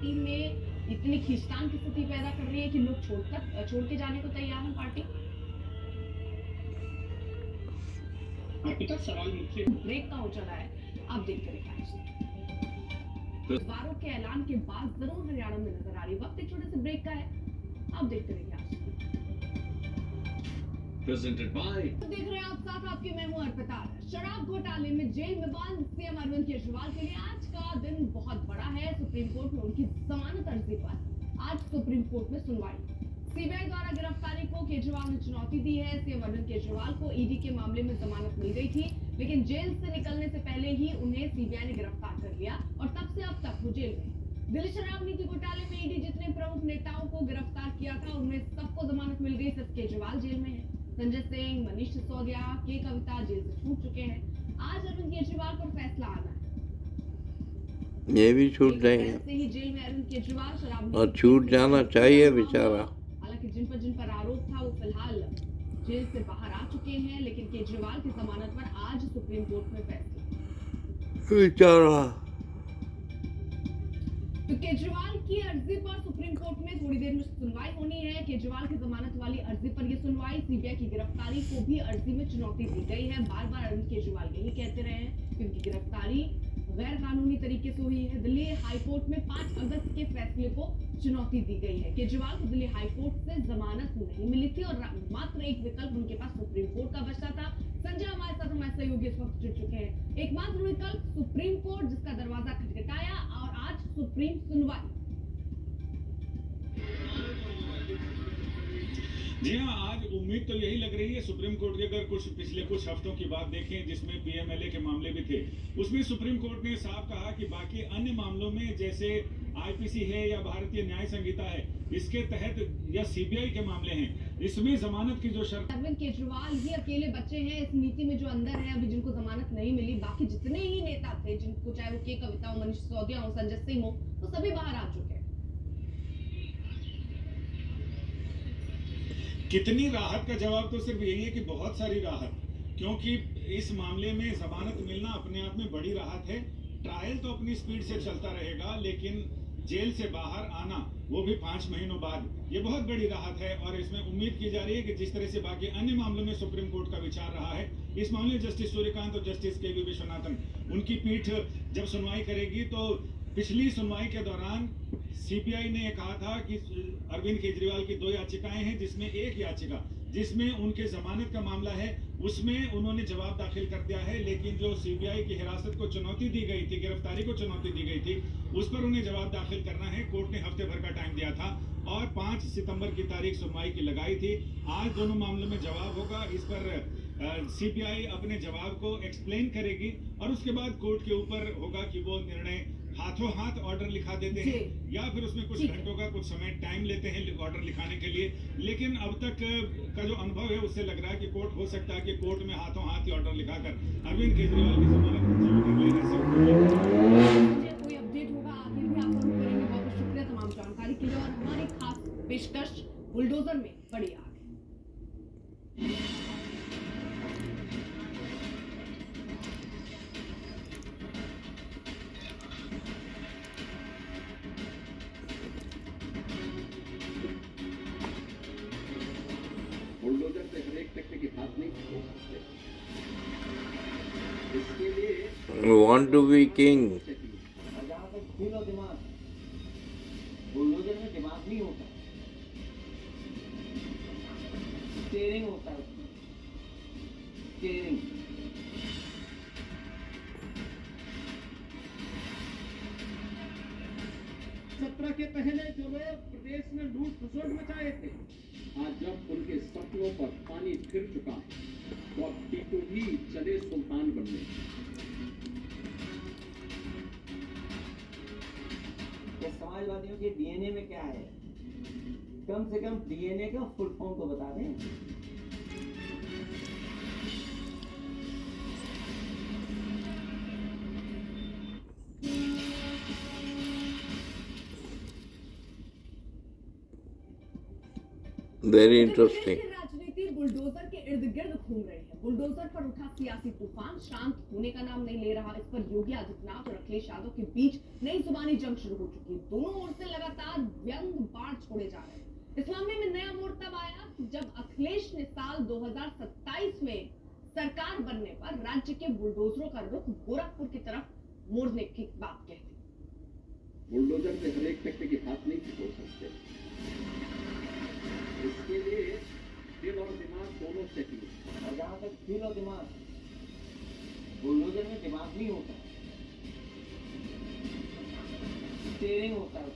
Party में इतनी खींचतान की स्थिति पैदा कर रही है कि लोग छोड़ के जाने को तैयार हैं पार्टी। अर्पिता सवाल मुझसे ब्रेक का हो चला है, अब देखते रहिए। उम्मीदवारों के ऐलान के बाद जरूर हरियाणा में नजर आ रही, वक्त एक छोटे से ब्रेक का है, अब देखते रहिए। प्रेजेंटेड बाय देख रहे हैं आप साथ आपके, मैं हूं अर्पिता। शराब घोटाले में जेल में बंद सीएम अरविंद केजरीवाल के लिए आज का दिन बहुत बड़ा है। सुप्रीम कोर्ट में उनकी जमानत अर्जी पर आज सुप्रीम कोर्ट में सुनवाई। सीबीआई द्वारा गिरफ्तारी को केजरीवाल ने चुनौती दी है। सीएम अरविंद केजरीवाल को ईडी के मामले में जमानत मिल गई थी, लेकिन जेल से निकलने से पहले ही उन्हें सीबीआई ने गिरफ्तार कर लिया और तब से अब तक वो जेल में। दिल्ली शराब नीति घोटाले में ईडी जितने प्रमुख नेताओं को गिरफ्तार किया था उनमें सबको जमानत मिल गई, सिर्फ केजरीवाल जेल में है। संजय सिंह, मनीष सिसोदिया, के कविता जेल से छूट चुके हैं। आज अरविंद केजरीवाल पर फैसला आना है। ये भी छूट जाएंगे से ही जेल में अरविंद केजरीवाल शराब और छूट जाना चाहिए बेचारा। हालांकि जिन पर आरोप था वो फिलहाल जेल से बाहर आ चुके हैं, लेकिन केजरीवाल की जमानत पर आज सुप्रीम कोर्ट में फैसला बेचारा। तो केजरीवाल की अर्जी पर सुप्रीम कोर्ट में थोड़ी देर में सुनवाई होनी है। केजरीवाल की जमानत वाली अर्जी पर यह सुनवाई। सीबीआई की गिरफ्तारी को भी अर्जी में चुनौती दी गई है। बार बार अरविंद केजरीवाल यही कहते रहे हैं कि उनकी गिरफ्तारी गैर कानूनी तरीके से हुई है। दिल्ली हाईकोर्ट में 5 अगस्त के फैसले को चुनौती दी गई है। केजरीवाल को दिल्ली हाईकोर्ट से जमानत नहीं मिली थी और मात्र एक विकल्प उनके पास सुप्रीम कोर्ट का बचता था। संजय हमारे साथ, हमारे सहयोगी इस वक्त जुड़ चुके हैं। एकमात्र विकल्प सुप्रीम कोर्ट, जिसका दरवाजा खटखटाया और आज सुप्रीम सुनवाई। जी हाँ, आज उम्मीद तो यही लग रही है सुप्रीम कोर्ट की। अगर पिछले कुछ हफ्तों की बात देखें जिसमें पीएमएलए के मामले भी थे, उसमें सुप्रीम कोर्ट ने साफ कहा कि बाकी अन्य मामलों में जैसे आईपीसी है या भारतीय न्याय संहिता है, इसके तहत या सीबीआई के मामले हैं, इसमें जमानत की जो शर्त। अरविंद केजरीवाल ही अकेले बच्चे हैं इस नीति में जो अंदर है अभी, जिनको जमानत नहीं मिली। बाकी जितने ही नेता थे, जिनको चाहे वो के कविता हो, मनीष सिसोदिया हो, संजय सिंह हो, तो सभी बाहर आ चुके हैं। कितनी राहत का जवाब तो सिर्फ यही है कि बहुत सारी राहत, क्योंकि इस मामले में जमानत मिलना अपने आप में बड़ी राहत है। ट्रायल तो अपनी स्पीड से चलता रहेगा, लेकिन जेल से बाहर आना वो भी 5 महीनों बाद, ये बहुत बड़ी राहत है। और इसमें उम्मीद की जा रही है कि जिस तरह से बाकी अन्य मामलों में सुप्रीम कोर्ट का विचार रहा है, इस मामले में जस्टिस सूर्यकांत और जस्टिस के वी विश्वनाथन, उनकी पीठ जब सुनवाई करेगी तो पिछली सुनवाई के दौरान सीबीआई ने कहा था कि अरविंद केजरीवाल की 2 याचिकाएं हैं, जिसमें एक याचिका जिसमें उनके जमानत का मामला है, उसमें उन्होंने जवाब दाखिल कर दिया है। लेकिन जो सीबीआई की हिरासत को चुनौती दी गई थी, गिरफ्तारी को चुनौती दी गई थी, उस पर उन्हें जवाब दाखिल करना है। कोर्ट ने हफ्ते भर का टाइम दिया था और 5 सितंबर की तारीख सुनवाई की लगाई थी। आज दोनों मामलों में जवाब होगा। इस पर सीबीआई अपने जवाब को एक्सप्लेन करेगी और उसके बाद कोर्ट के ऊपर होगा कि वो निर्णय हाथों हाथ ऑर्डर लिखा देते हैं या फिर उसमें कुछ घंटों का कुछ समय टाइम लेते हैं ऑर्डर लिखाने के लिए। लेकिन अब तक का जो अनुभव है उससे लग रहा है कि कोर्ट हो सकता है कि कोर्ट में हाथों हाथ ही ऑर्डर लिखाकर अरविंद केजरीवाल की जमानत मंजूर कर ले। कोई अपडेट होगा आगे भी आप जरूर करेंगे। बहुत शुक्रिया तमाम जानकारी के लिए। और हमारी खास पेशकश बुलडोजर में बड़ी आग। बुलडोजर से हर एक व्यक्ति की बात नहीं हो सकते। इसके लिए Want to be king. और जहाँ तक फील और दिमाग, बुलडोजर में दिमाग नहीं होता, स्टीयरिंग होता है, स्टीयरिंग। सत्रह के पहले जो लोग प्रदेश में लूट खसोट मचाए थे, आज जब उनके सपनों पर पानी फिर चुका तो अब टीटू भी चले सुल्तान बनने। समाजवादियों के डीएनए में क्या है? कम से कम डीएनए का फुल फॉर्म तो बता दें। Very interesting. राजनीति बुलडोजर के इर्द गिर्द घूम रही है। बुलडोजर पर उठा सियासी तूफान शांत होने का नाम नहीं ले रहा। इस पर योगी आदित्यनाथ और अखिलेश यादव के बीच नई जुबानी जंग शुरू हो चुकी है। दोनों ओर से लगातार व्यंग बाढ़ छोड़े जा रहे हैं। इस मामले में नया मोड़ तब आया जब अखिलेश ने साल 2027 में सरकार बनने पर राज्य के बुलडोजरों का रुख गोरखपुर की तरफ मोड़ने की बात कह दी। बुलडोजर से हर एक व्यक्ति के हाथ नहीं छोड़ सकते, इसके लिए दिल और दिमाग दोनों चाहिए। और जहाँ तक दिल और दिमाग, बुलडोजर में दिमाग नहीं होता, स्टीयरिंग होता है।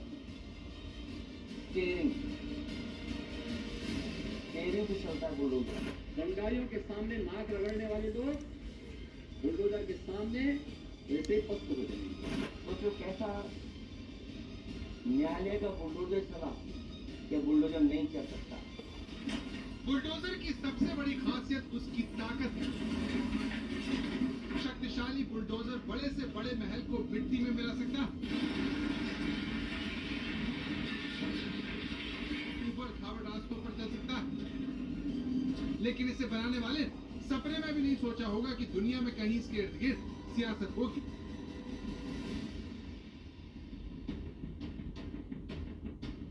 स्टीयरिंग से चलता है बुलडोजर। दंगाइयों के सामने नाक रगड़ने वाले लोग बुलडोजर के सामने वैसे ही पस्त हो जाएंगे। सोचो कैसा न्यायालय का बुलडोजर चला कि बुलडोजर नहीं चल सकता। बुलडोजर की सबसे बड़ी खासियत उसकी ताकत है। शक्तिशाली बुलडोजर बड़े से बड़े महल को मिट्टी में मिला सकता, ऊपर खावड़ रास्तों पर चल सकता, लेकिन इसे बनाने वाले सपने में भी नहीं सोचा होगा कि दुनिया में कहीं इसके इर्द गिर्द सियासत होगी।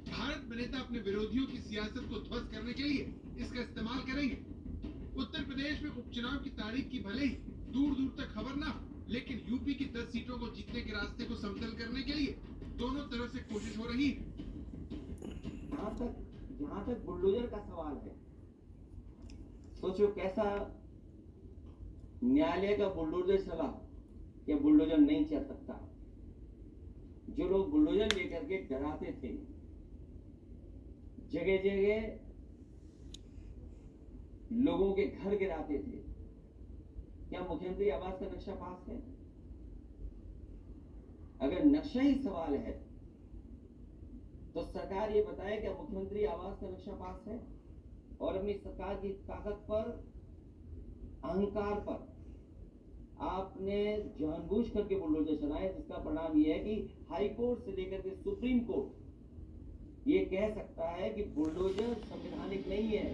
भारत में नेता अपने विरोधियों की सियासत को ध्वस्त करने के लिए इसका इस्तेमाल करेंगे। उत्तर प्रदेश में उपचुनाव की तारीख की भले ही दूर दूर तक खबर ना हो, लेकिन यूपी की 10 सीटों को जीतने के रास्ते को समतल करने के लिए दोनों तरफ से कोशिश हो रही है। जहाँ तक बुलडोजर का सवाल है, सोचो कैसा न्यायालय का बुलडोजर चला कि बुलडोजर नहीं चल सकता। जो लोग बुलडोजर लेकर के डराते थे, जगह जगह लोगों के घर गिराते थे, क्या मुख्यमंत्री आवास का नक्शा पास है? अगर नक्शा ही सवाल है तो सरकार ये बताए कि मुख्यमंत्री आवास का नक्शा पास है। और अपनी सरकार की ताकत पर, अहंकार पर आपने जानबूझ करके बुलडोजर चलाए, जिसका परिणाम यह है कि हाई कोर्ट से लेकर के सुप्रीम कोर्ट ये कह सकता है कि बुलडोजर संवैधानिक नहीं है।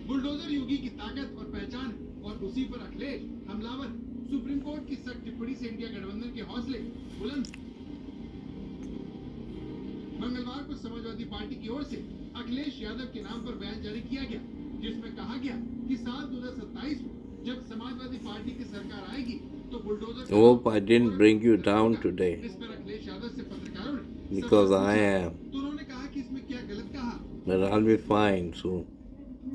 बुलडोजर योगी की ताकत और पहचान है, और उसी पर अखिलेश हमलावर। सुप्रीम कोर्ट की सख्त टिप्पणी से इंडिया गठबंधन के हौसले बुलंद। मंगलवार को समाजवादी पार्टी की ओर से अखिलेश यादव के नाम पर बयान जारी किया गया, जिसमें कहा गया कि साल 2027 में जब समाजवादी पार्टी की सरकार आएगी तो bulldozer. Hope I didn't bring you down today, इस पर अखिलेश यादव से पत्रकारों ने because I am. तो उन्होंने कहा कि इसमें क्या गलत कहा। But I'll be fine soon,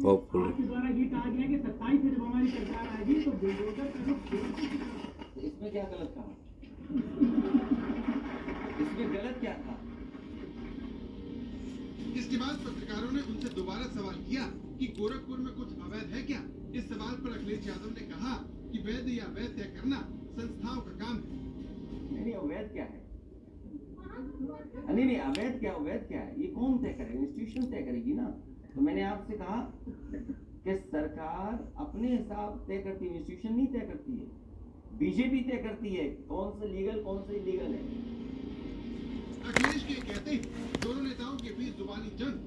hopefully. आपके द्वारा ये कहा गया कि 27 में जब हमारी सरकार आएगी तो बुलडोजर का रुख। इसमें क्या गलत कहा? इसमें गलत क्या था? इसके बाद पत्रकारों ने उनसे दोबारा सवाल किया कि गोरखपुर में कुछ अवैध है क्या। इस सवाल पर अखिलेश यादव ने कहा कि वैध या अवैध तय करना संस्थाओं का काम है। नहीं, अवैध क्या है? नहीं, अवैध क्या है? ये कौन तय करेगा? इंस्टीट्यूशन तय करेगी ना। तो मैंने आपसे कहा कि सरकार अपने हिसाब तय करती है, इंस्टीट्यूशन नहीं तय करती है। बीजेपी तय करती है कौन सा लीगल, कौन सा इलीगल है। अखिलेश के कहते हैं दोनों नेताओं के बीच जुबानी जंग